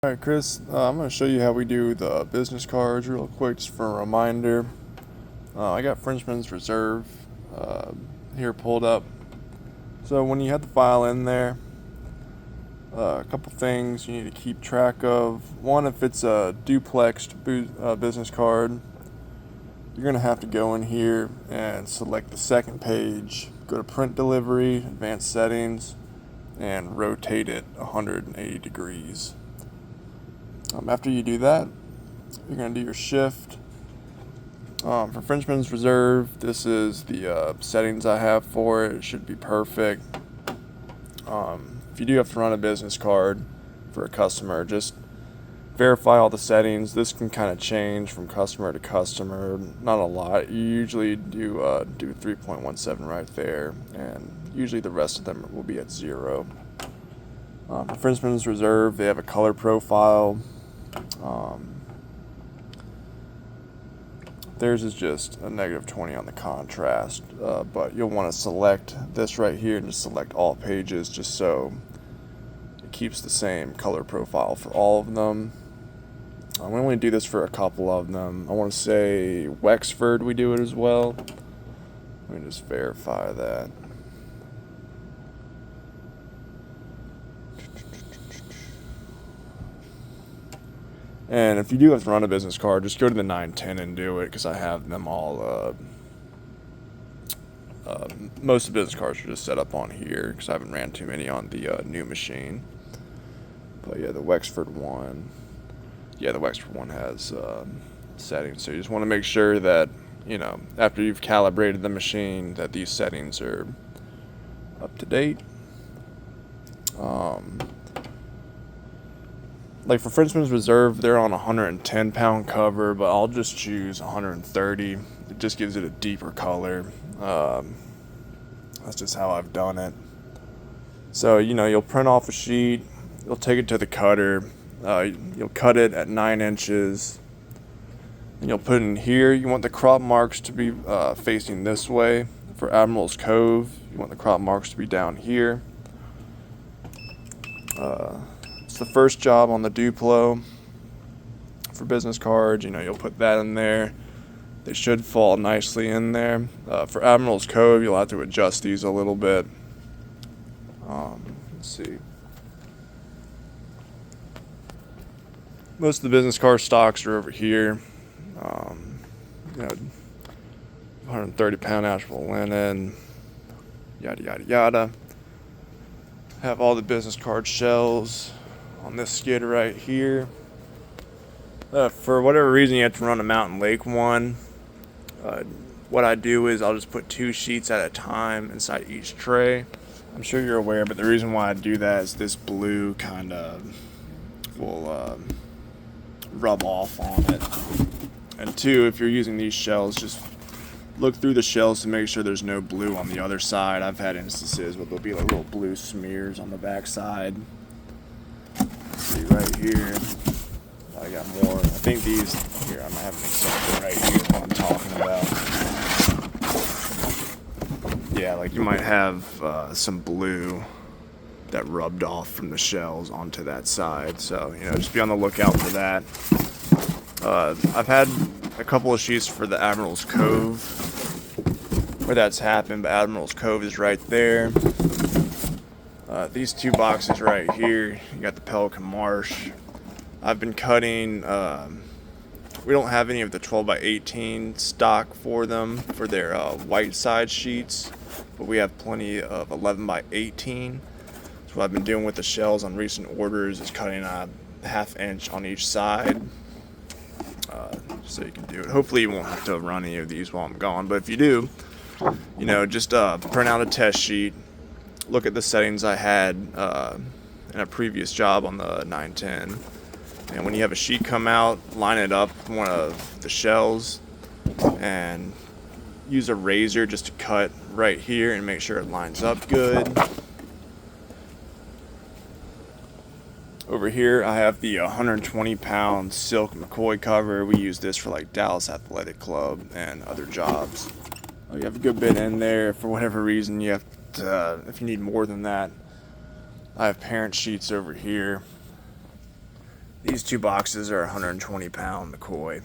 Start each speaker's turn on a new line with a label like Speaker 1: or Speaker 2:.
Speaker 1: Alright, Chris, I'm going to show you how we do the business cards real quick, just for a reminder. I got Frenchman's Reserve here pulled up. So when you have the file in there, a couple things you need to keep track of. One, if it's a duplexed business card, you're going to have to go in here and select the second page, go to Print Delivery, Advanced Settings, and rotate it 180 degrees. After you do that, you're going to do your shift. For Frenchman's Reserve, this is the settings I have for it. It should be perfect. If you do have to run a business card for a customer, just verify all the settings. This can kind of change from customer to customer, not a lot. You usually do 3.17 right there, and usually the rest of them will be at 0. For Frenchman's Reserve, they have a color profile. Theirs is just a -20 on the contrast, but you'll want to select this right here and just select all pages, just so it keeps the same color profile for all of them. We only do this for a couple of them. I want to say Wexford we do it as well. Let me just verify that. And if you do have to run a business card, just go to the 910 and do it, because I have them all. Most of the business cards are just set up on here, because I haven't ran too many on the new machine. But yeah, the Wexford one. Yeah, the Wexford one has settings. So you just want to make sure that, after you've calibrated the machine, that these settings are up to date. Like for Frenchman's Reserve, they're on a 110-pound cover, but I'll just choose 130. It just gives it a deeper color. That's just how I've done it. So, you'll print off a sheet, you'll take it to the cutter, you'll cut it at 9 inches, and you'll put it in here. You want the crop marks to be facing this way. For Admiral's Cove, you want the crop marks to be down here. It's the first job on the Duplo. For business cards, you'll put that in there. They should fall nicely in there. For Admiral's Cove, you'll have to adjust these a little bit. Let's see. Most of the business card stocks are over here. 130-pound Asheville linen, yada yada yada. Have all the business card shells on this skid right here. For whatever reason, you have to run a Mountain Lake one. What I do is I'll just put 2 sheets at a time inside each tray. I'm sure you're aware, but the reason why I do that is this blue kind of will rub off on it. And 2, if you're using these shells, just look through the shells to make sure there's no blue on the other side. I've had instances where there'll be like little blue smears on the back side. See right here. I got more. I think these here. I might have an example right here. What I'm talking about. Yeah, like you might have some blue that rubbed off from the shells onto that side. So just be on the lookout for that. I've had a couple of sheets for the Admiral's Cove where that's happened, but Admiral's Cove is right there. These 2 boxes right here, you got the Pelican Marsh. I've been cutting, we don't have any of the 12x18 stock for them, for their white side sheets, but we have plenty of 11x18. So what I've been doing with the shells on recent orders is cutting a 1/2 inch on each side, so you can do it. Hopefully you won't have to run any of these while I'm gone, but if you do, just print out a test sheet, look at the settings I had in a previous job on the 910. And when you have a sheet come out, line it up with one of the shells and use a razor just to cut right here and make sure it lines up good. Over here, I have the 120-pound silk McCoy cover. We use this for like Dallas Athletic Club and other jobs. You have a good bit in there. For whatever reason, you have to, if you need more than that, I have parent sheets over here. These two boxes are 120 pound koi.